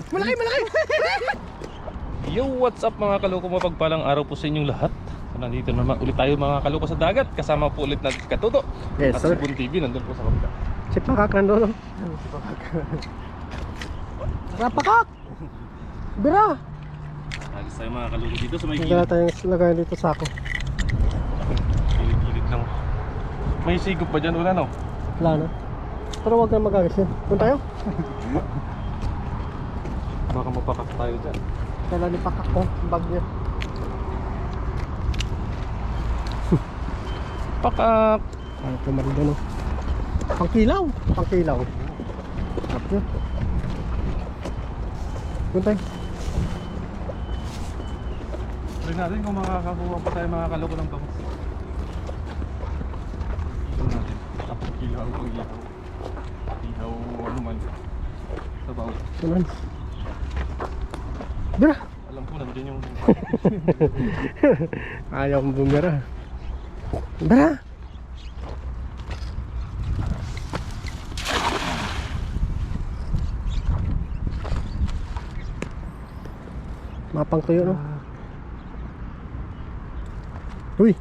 Malaki, malaki! Yo, what's up mga kaloko, mapagpalang araw po sa inyong lahat. Nandito naman ulit tayo mga kaloko sa dagat. Kasama po ulit natin si Katuto. Yes, at sir. si Bon TV nandun po sa kabila. Si Pakak nandun. Tara, Pakak! Bira! Nagis tayo mga kaloko dito sa may Hindi gilid. na tayong lagay dito sa ako. Gilid lang. May sigop ba dyan? Wala no? Wala na. Pero huwag na magagisin. Punta tayo? Baka mapakak tayo dyan. Kailan ni Pakak ko, bag niya. Pakak! Ay, pumarin doon oh. Pangkilaw! Pangkilaw. Tap niya. Punta tayo. Try natin kung makakakuha pa tayo mga kaloko ng bangus. Ito natin. Kapag kilaw ang ihaw. Ihaw ano man. Sabaw. Tunan. Bira! Alam ko nandiyan yung... Ayaw kong bumira. Bira! Mapang tuyo no? Uy!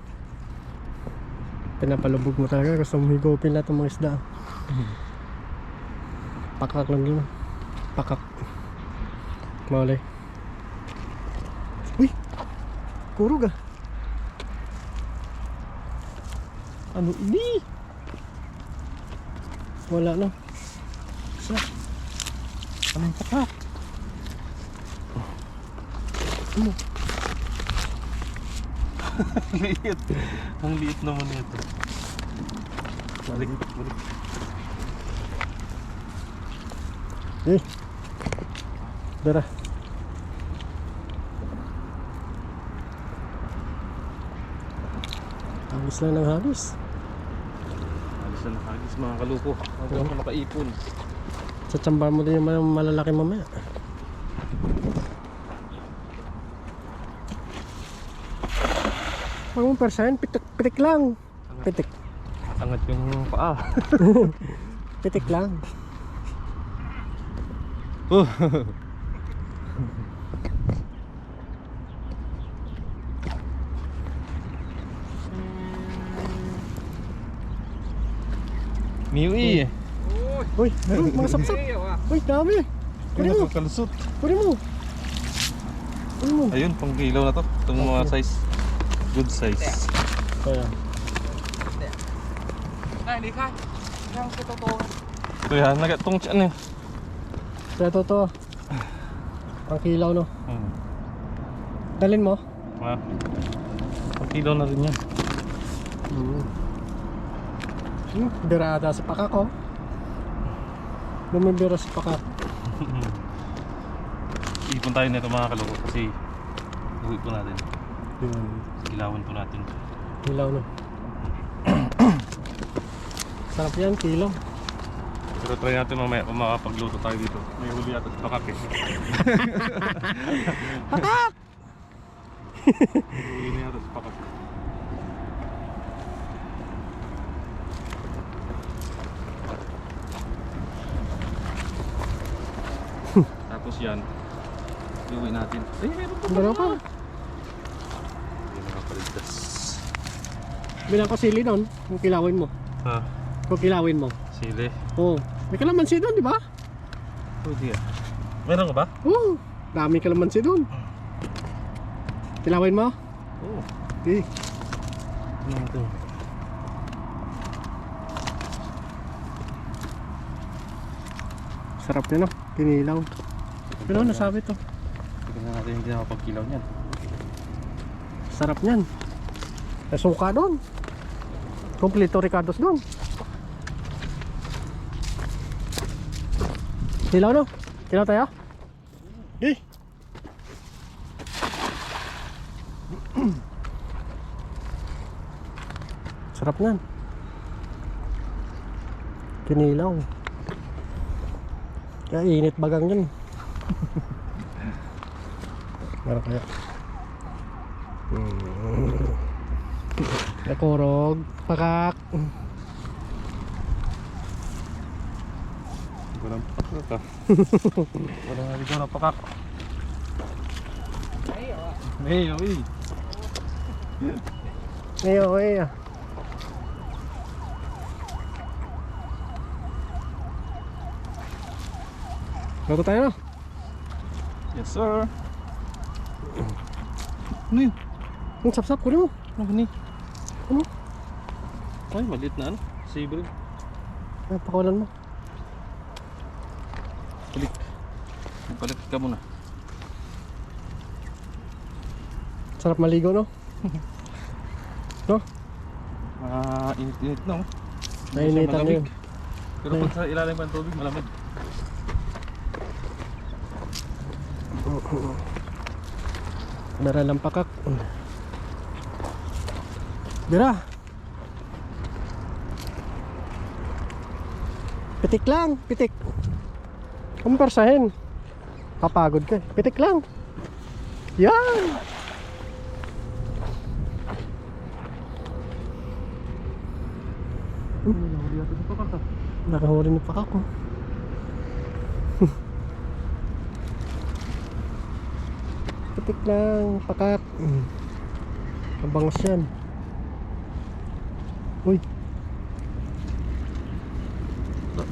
Pinapalubog mo talaga. Gusto mo higupin lahat ng mga isda. Pakak lang yun. Pakak. Maulay. Uy! Kurog ah. Ano ini? Wala na. Isa. Anong pakak? Ano? Liit. Ang liit naman ito. Balik, balik. Eh. Dara. Hagis lang ng hagis. Alis na nakagis mga kaluko. Huwag ka makaipon. Sa tsamba mo din yung malalaki mamaya. Huwag mong persayan, pitik lang. Pitik. Angat yung paa. Pitik lang. Oh. Miwi. Uy, meron mga sapsap. Uy, dami. Kunin mo. Kalusot. Kunin mo. Kunin mo. Ayun, pang kilaw na to. Itong mga size. Good size. Kaya. Hindi ka. Yang totoo. Ito yan, nagatong tiyan eh. Kaya totoo. Ang kilaw no. Dalin mo. Pang kilaw na rin yan. Birada sa Pakak ko. Bumibira sa Pakak. Ipon tayo nito mga kaloko kasi uwi po natin. Kilawan po natin. Kilaw no. Sarap yan, kilaw. Pero try natin mamaya kung makapagluto tayo dito. May huli at pakak eh. Pakak! Huli na yata sa pakak. Tapos yan, iuwi natin. Ay, meron pa Meron pa. Hindi nakapaligtas. Bilang ko sili doon, kung kilawin mo. Ha? Kung kilawin mo. Sili? Oo. May kalamansi doon, di ba? Pwede ah. Meron ka ba? Oo. Dami kalamansi doon. Kilawin mo? Oo. Okay. Ano natin? Sarap yun, no? Kinilaw. Pero nasabi to. Tignan natin hindi nakapagkilaw niyan. Sarap niyan. May suka doon. Kompleto Ricardo's doon. Kilaw, no? Kilaw tayo? Eh. Sarap niyan. Kinilaw. Kaya init bagang yan. Meron kaya. Nakurog. Pakak. Hindi ko alam. Wala nga dito na pakak. Hey, oy. Ngayon, ngayon. Bago tayo na. Yes, sir. Ano yun? Ang sapsap ko mo. Ano ni? Ano? Ay, maliit na ano? Sabre. Napakawalan mo. Balik. Balik ka muna. Sarap maligo, no? No? Init-init na, oh. Nainitan Malamig. yun. Pero pag sa ilalim ng tubig, malamig. Meron lang pakak. Bira. Pitik lang, pitik. Kumpersahin. Kapagod ka. Pitik lang. Yan. Nahuli natin ito kaka. Nakahuli ng pakak ko. Pitik lang, pakak. Kabangos yan. Uy,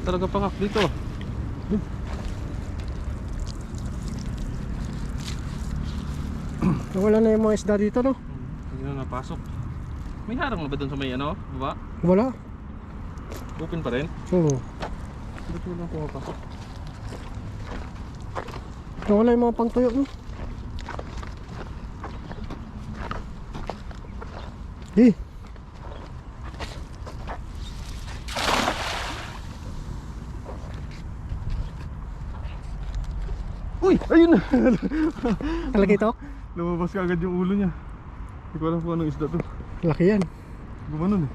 Talaga pakak dito. wala na yung mga isda dito, no? Hindi na napasok. May harang na ba dun sa may ano? Baba? Wala. Open pa rin? Oo. Ba't wala pumapasok? Wala yung mga pangtuyo, no? Eh. Uy! Ayun na! Talaga ito? Lumabas ka agad yung ulo niya. Hindi ko alam kung anong isda to. Laki yan. Gumanon eh.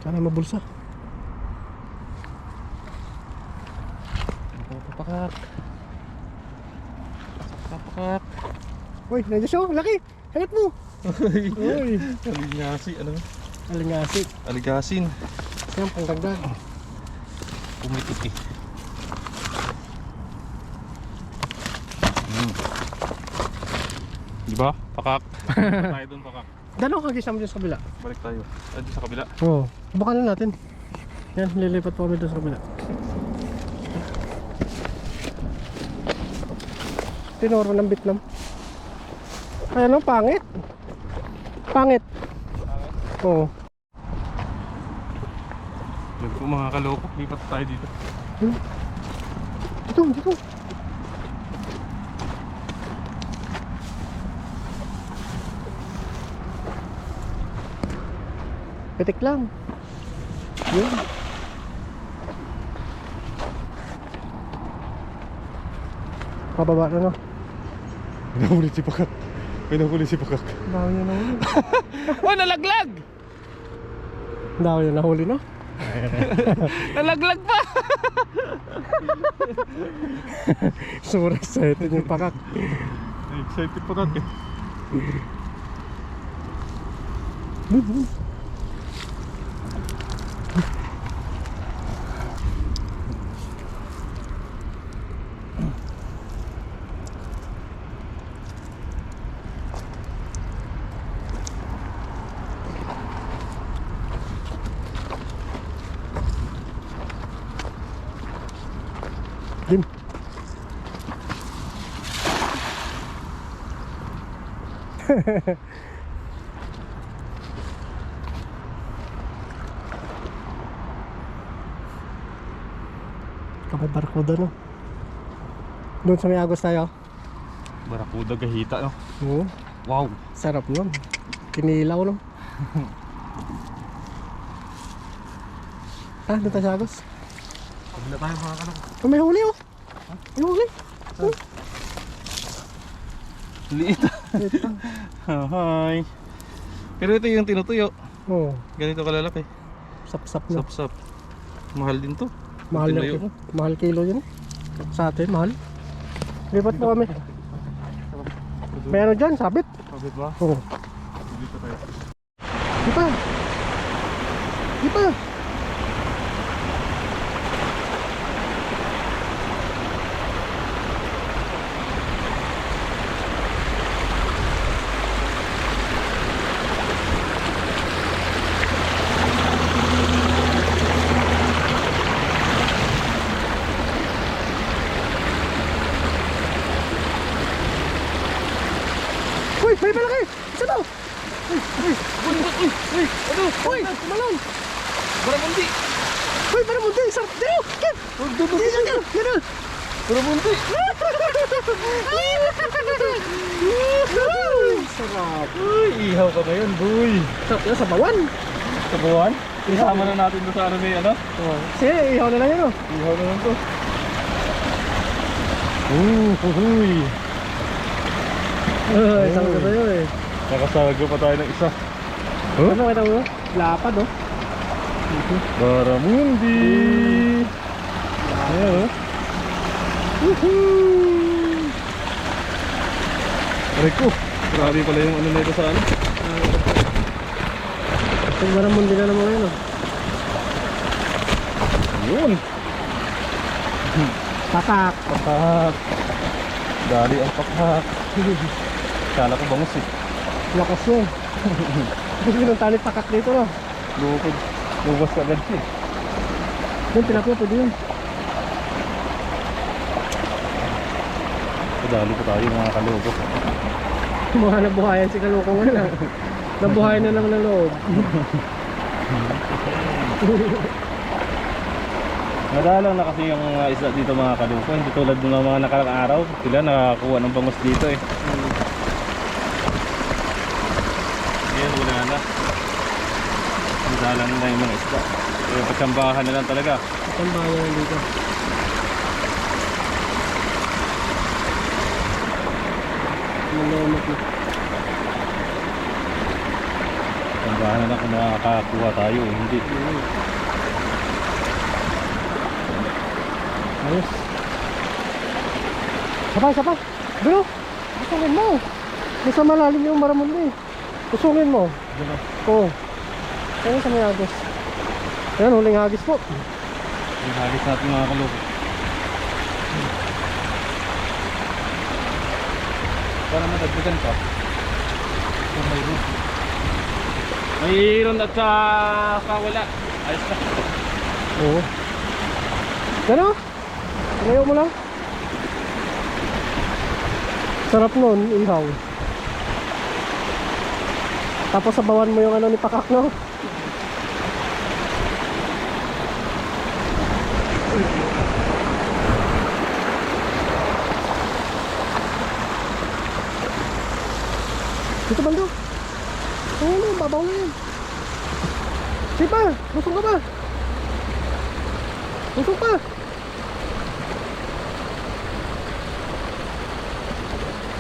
Sana mabulsa. Papakak. Papakak. Uy, nandiyan siya, oh. Laki. Hangat mo. Uy. Aligasi, ano? Alingasi. Aligasin. Yan, pangdagdag. Pumitik eh. Diba? Pakak. Balik tayo dun, pakak. Gano'ng kagisam dyan sa kabila? Balik tayo. Ay, dun sa kabila. Oo. Baka na natin. Yan, lilipat po kami doon sa kabila. Tinuro ng Vietnam. Ay, ano? Pangit. Pangit. Oo. Yun po mga kaloko. Lipat tayo dito. Dito, dito. Pitik lang. Yun. Pababa na, no? May nahuli si pakak. May nahuli si pakak. Dami na nahuli. Oh, nalaglag! Dami na nahuli, no? Nalaglag pa! Sobrang excited yung pakak. Excited pakak eh. Dim. Kapag barkuda, no? Doon sa may agos tayo. Barakuda gahita, no? Oo. Wow! Sarap nun. Kinilaw, no? Doon tayo sa agos. Pagla tayo mga kaloko. Oh, may huli, oh. May huli. Oh. Liit. Hi! Pero ito yung tinutuyo. Oh, Ganito kalalaki. sap-sap na. Sap-sap. Mahal din to. Mahal na Tinuyo. kilo. Mahal kilo yun. Sa atin, mahal. Lipat po kami. May ano dyan, sabit. Sabit ba? Oo. Dito tayo. Di pa. Di pa. may malaki! Isa daw! Uy! Ano? Uy! Tumalon! Baramundi! Uy, parang munti! Sarap! Dito! Kip! Yan na! Yan na! Baramundi! Sarap! Uy! Ihaw ka ngayon, boy! Sarap yan sa bawan! Sa buwan? Isama na natin doon sa ano may ano? Sige, ihaw na lang yun oh. Ihaw na lang to. Huhuy! Isang ka sa'yo eh. Nakasago pa tayo ng isa. Ano kita mo? Lapad oh. Baramundi! Ayan oh. Woohoo! Aray ko! Grabe pala yung ano nito sa ano. Yung Baramundi na naman yun oh. Yun! Patak! Patak! Dali ang patak. Kala ko bangus eh. Lakas yun. Gusto ng tali pakak dito no. Lupod. Lubas ka agad siya eh. Doon pinako pwede yun. Dali pa tayo mga kalubok. Mga nabuhayan si Kaloko nga lang. Nabuhayan na naman ng loob. Nadalang na kasi yung mga isda dito mga kalubok. Hindi tulad ng mga nakarang araw. Sila nakakuha ng bangus dito eh. Ngayon wala na. Nadalang na yung mga isda. Kaya pagsambahan na lang talaga. Ang bayan na dito. Malomot na. Pagsambahan na lang kung makakakuha tayo eh. Hindi. Ayos. Sabay. Bro, kusungin mo. Nasa malalim yung Baramundi. Kusungin mo. Diba? Oo. Ayun sa may hagis. Ayan, huling hagis po. Yung hagis natin mga kalubok. Para madagdagan pa. Kung mayroon. Mayroon at saka wala. Ayos na. Oo. Gano? Ngayon mo lang. Sarap nun, ihaw. Tapos sabawan mo yung ano ni Pakak, no? Dito bando. Oo, babaw na yan. Sige pa, busog ka pa. Busog pa.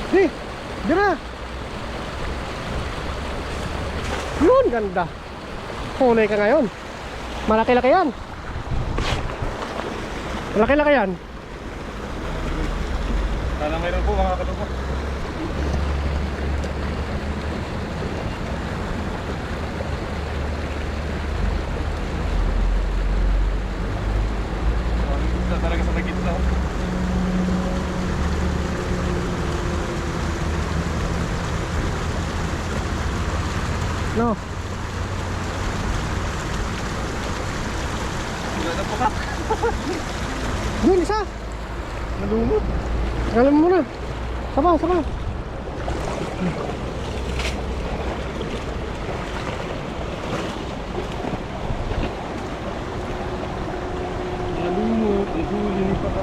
Di, dira. Yun, ganda. Huli ka ngayon. Malaki-laki yan. Malaki-laki yan. Sana mayroon po mga kalubok. Talaga sa gitna. No. Wala na po ka. Yun, isa. Nalumot. Alam mo na. Sabaw. Nalumot. Nahuli ni pa ka.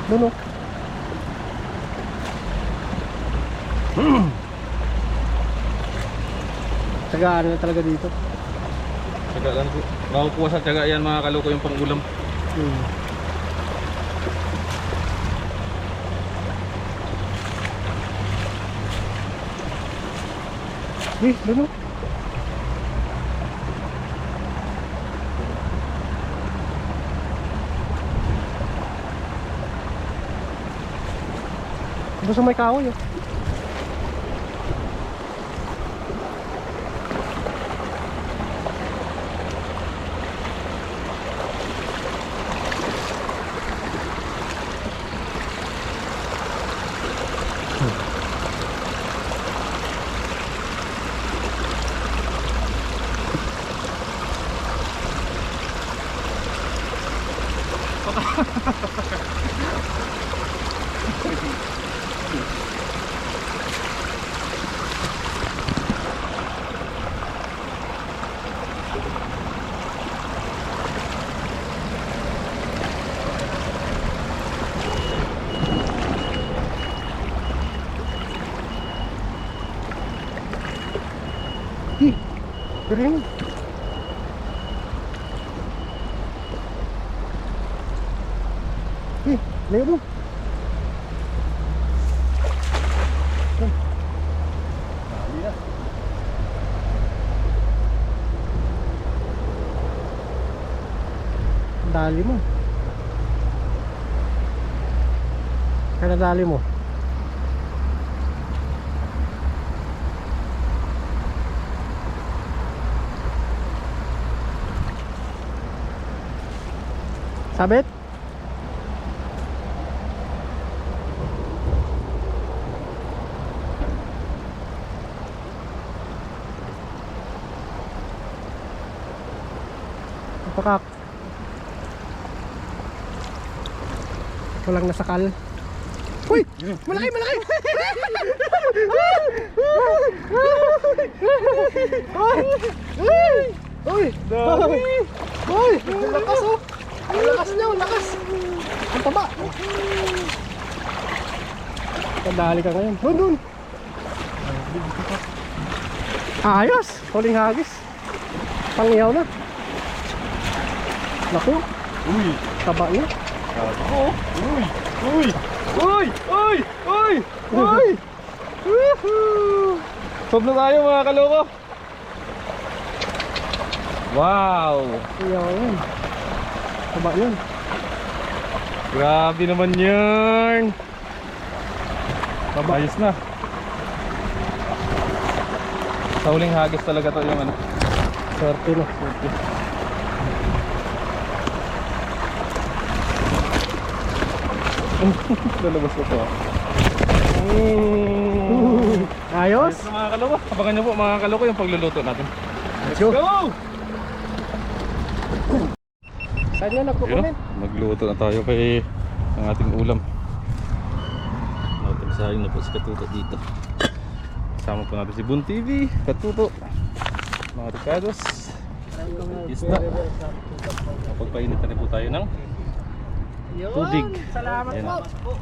Doon, oh. Tagaan na talaga dito. Tsaga lang po. Makukuha sa tsaga yan mga kaloko yung pangulam. Doon, oh. Doon sa may kahoy, oh. Green. Layo mo. Dali na. Dali mo. Kaya dali mo. Sabit? Pakak. Walang nasakal. Uy! Malaki, malaki! Uy! Dami! Uy! Ang lakas oh! Ang lakas niya, ang lakas! Ang taba! Kadali ka ngayon. Doon, doon! Ayos! Huling hagis. Pangiyaw na. Naku! Uy! Taba niya. Oh! Uy! Uy! Uy! Uy! Uy! Uy! Woohoo! Sob na tayo mga kaloko. Wow! Iyaw yan. Taba yan. Grabe naman yan. Ayos na. Sa huling hagis talaga to yung ano. Swerte no. Swerte. Lalabas ko to. Ayos! Ayos na mga kaloko. Abangan nyo po mga kaloko yung pagluluto natin. Let's go! Go! Saan nyo nagpo-comment? Magluto na tayo kay ang ating ulam. Natin na po si Katuto dito. Kasama po natin si Boon TV, Katuto, mga Ricardos, isda. Pagpainit na rin po tayo ng tubig. Salamat Ayan. po!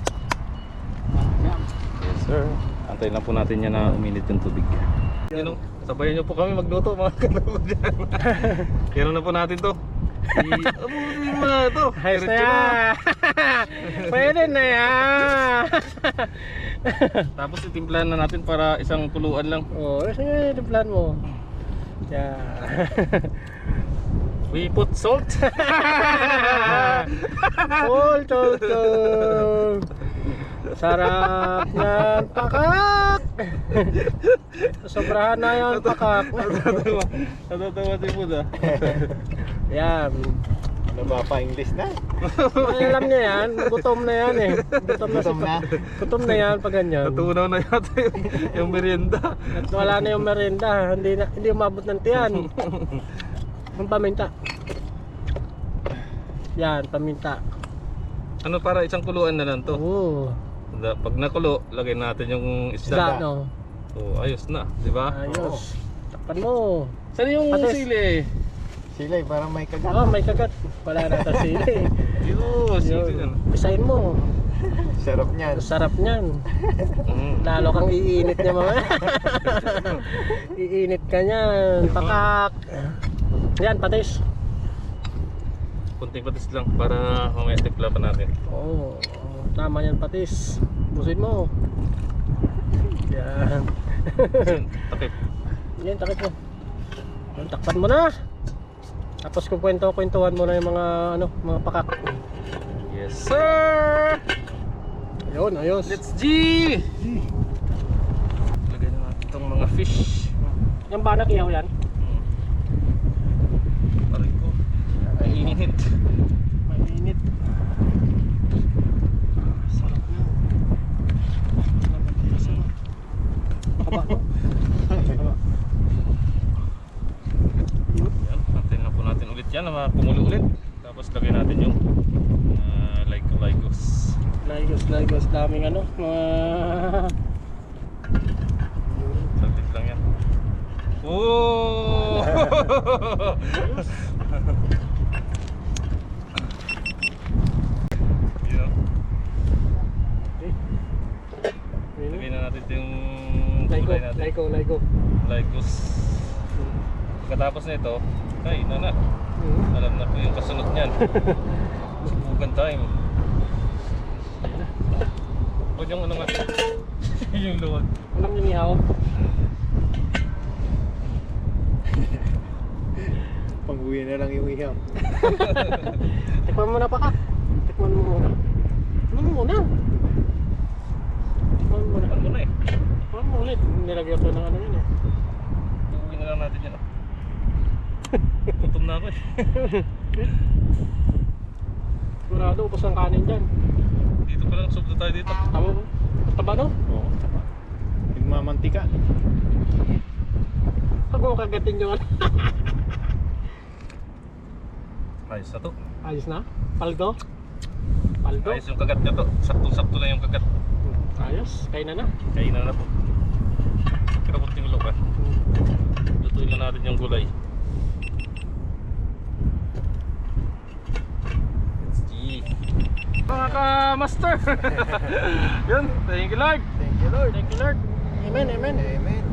Yes sir. Antayin lang po natin yan na uminit yung tubig. Yan o, sabayan nyo po kami magluto mga kaloko dyan. Kailan na po natin to. Abutin mo na ito. Ayos na yan! Pwede na yan! Tapos itimplahan na natin para isang kuluan lang. Oo, sige, yung plan mo. Yeah. We put salt. Salt, salt, salt. Sarap yan, pakak! Sobrahan na yan, pakak. Natatawa si Buda. Yan. Ano ba pa English na? Ay, alam niya yan, gutom na yan eh. Gutom na, Gutom na? Gutom na yan pag ganyan. Natunaw na yata yung merienda. At wala na yung merienda, hindi umabot ng tiyan. Ang paminta. Yan, paminta. Ano para isang kuluan na lang to. Oo. Pag nakulo, lagay natin yung Isda, isda. no? Oh, ayos na, di ba? Ayos. Takpan mo. Saan yung Patis. sili? Sila parang may kagat. Oh, may kagat. Wala na ito sili. Yun, sili Yun. yan. Pisahin mo. Sarap niyan. Sarap niyan. Lalo kang iinit niya mamaya. Iinit ka niyan. Pakak. Yan, patis. Kunting patis lang para mamaya timpla pa natin. Oo. Tama yan, patis. Busin mo. Yan. Takip. Yan, takip mo. Yan, takpan mo na. Tapos kung kwentuhan mo na yung mga ano, mga pakak. Yes sir! Ayun, ayos. Let's G! Lagay na natin itong mga fish. Yung banak ihaw yan. Aray ko. Ay init. Mainit. Sarap na. Haba, no? Haba. Yan, natin na po natin ulit yan na kumulo ulit. Tapos lagay natin yung Lygos. Lygos, daming ano, mga... Saglit lang yan. Oh! Yun. Lagay na natin yung gulay natin. Lygo. Lygos. Pagkatapos nito, ay, na. Hmm. Alam na po yung kasunod niyan. Subukan time. Huwag yung ano nga. Yung luwag. Walang ninihaw. Pang-uwi na lang yung ihaw. Tikman mo na pa ka. Tikman mo muna. Tikman mo muna. Tikman mo muna. Ano muna eh. Tikman mo ulit. Nilagyan ko ng ano yun eh. Uuwi na lang natin yan. Gutom na ako eh. Sigurado, upos ang kanin dyan. Dito pa lang, subdo tayo dito. Tama mo? Taba no? Oo. Nagmamantika. Pag mo kagatin yung ano. Ayos na to. Ayos na? Paldo? Paldo? Ayos yung kagat niya to. Sakto-sakto na yung kagat. Ayos. Kain na na. Kainan na to. Kirabot yung luka. Lutuin na natin yung gulay. Let's see. Mga ka-master! Yun, thank you Lord! Thank you, Lord. Thank you Lord. Amen, amen. Amen.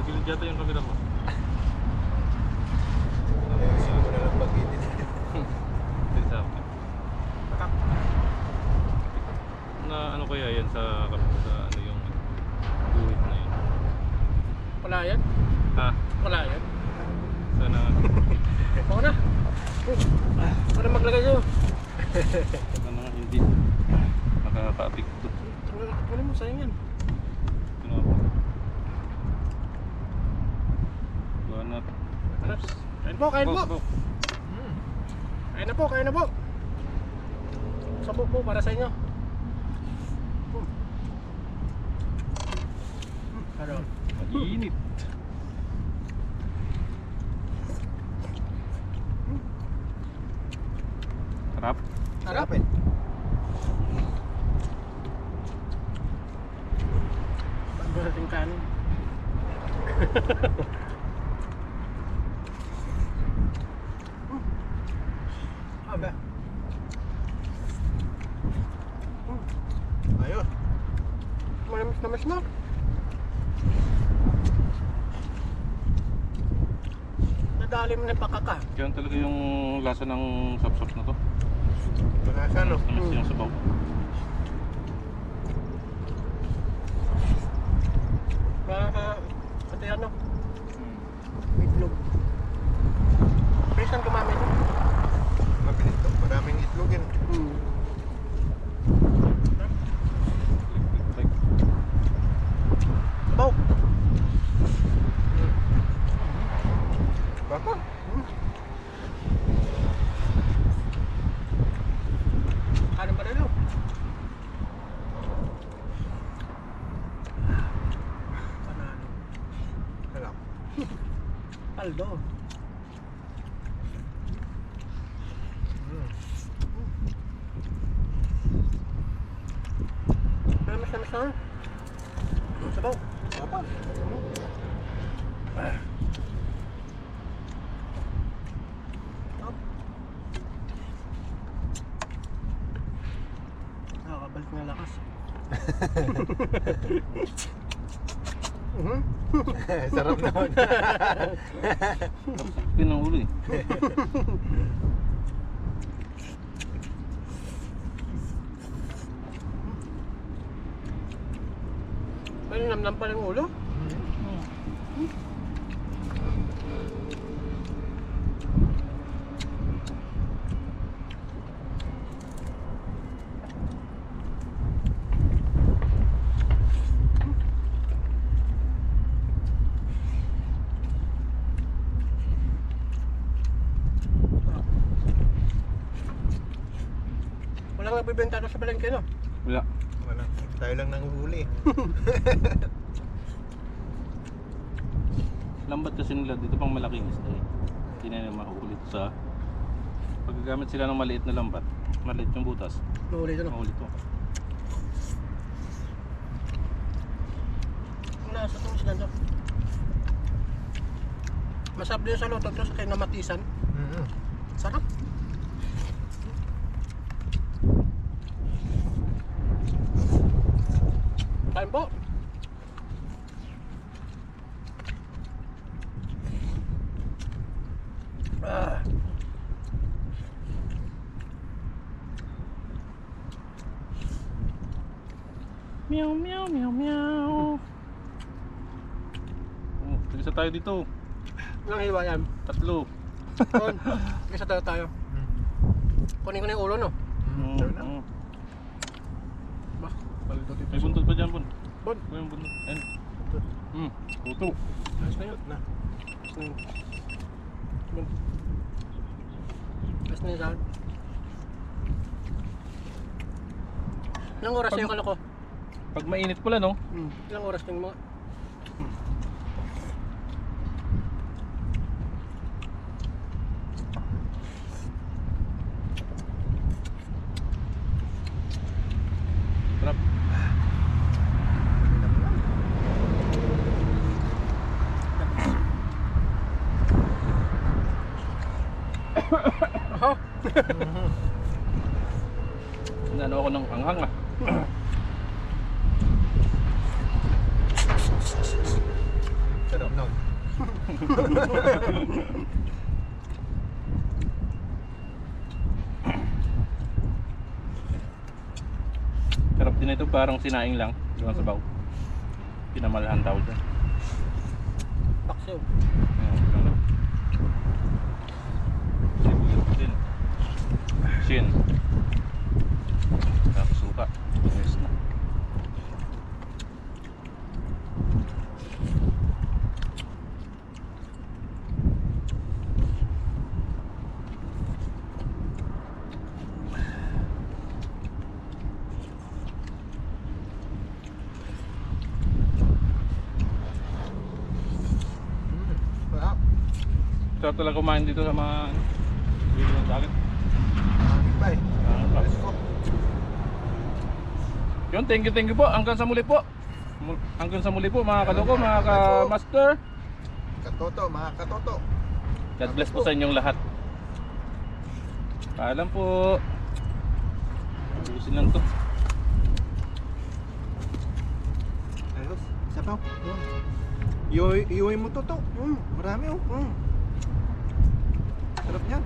Nagilid yata yung camera mo. Sino ko na lang pag-edit. Ito sa akin. Na ano kaya yan sa ano yung guhit na yun? Wala yan? Ha? Wala yan? Sana Oo na. Para maglagay sa'yo. sana hindi nakaka-apekto. Ano mo, sayang yan. Ano ako? Banat. Harap. Kain po, kain po. Kain na po, kain na po. Sabok po para sa inyo. Ano? Mainit. Sarap. Harap. eh. Bago natin kanin. Aba. Ayun. Manamis na mas mo. Nadali mo na pakaka. Yan talaga yung lasa ng sapsap na to. Panasa, no? Tamis yung sabaw. Pati ano? Itlog. Bilis ang gumamit. Mabilis to. Maraming itlog yan. Sabaw. Baka. Kanin pa rin lo. Panalo. Halap. Paldo. Manamis na mas na. Sabaw. Apa? Nakakabalik na lakas. Sarap naman. Yun ang ulo eh. May namnam pa ng ulo. Walang nagbibenta na sa palengke, no? Wala. Wala. Tayo lang nanguhuli. Lambat kasi nila dito pang malaking isda eh. Hindi na nila mahuhuli ito sa paggagamit sila ng maliit na lambat. Maliit yung butas. Mahuli ito, no? Mahuli ito. Kung nasa itong isla to. Masarap din sa luto to sa kinamatisan. Sarap. Kain po. Meow, meow, meow, meow. Oh, isa tayo dito. Ilang hiwa yan? 3. Kon, isa tayo. Kunin ko na yung ulo, no? Sabi na. Bah, baldo dito. May buntot pa dyan, Bon. Bon. May buntot. Ayun. Tuto. Ayos na yun. Na. Ayos na yun. Bon. Ayos na yun saan? Ilang oras na yung kala ko? Pag mainit pala, no? Ilang oras na yung mga... Sarap. Aha! Ano ako ng anghang ah. Sarap nun. Sarap din ito, parang sinaing lang. Doon sa baw. Pinamalahan tawag dyan. Paksiw. Ayan, ano. Sibuyas din. Shin. Tapos suka. Yes na. Sarap. Sarap talaga kumain dito sa mga video ng dagat. Maraming pa eh. Alis ko. Yun, thank you po. Hanggang sa muli po. Hanggang sa muli po mga kaloko, mga ka-master. Katoto, mga katoto. God bless po sa inyong lahat. Paalam po. Ayusin lang to. Ayos. Isa pa. Iuwi mo to. Marami oh. Sarap niyan.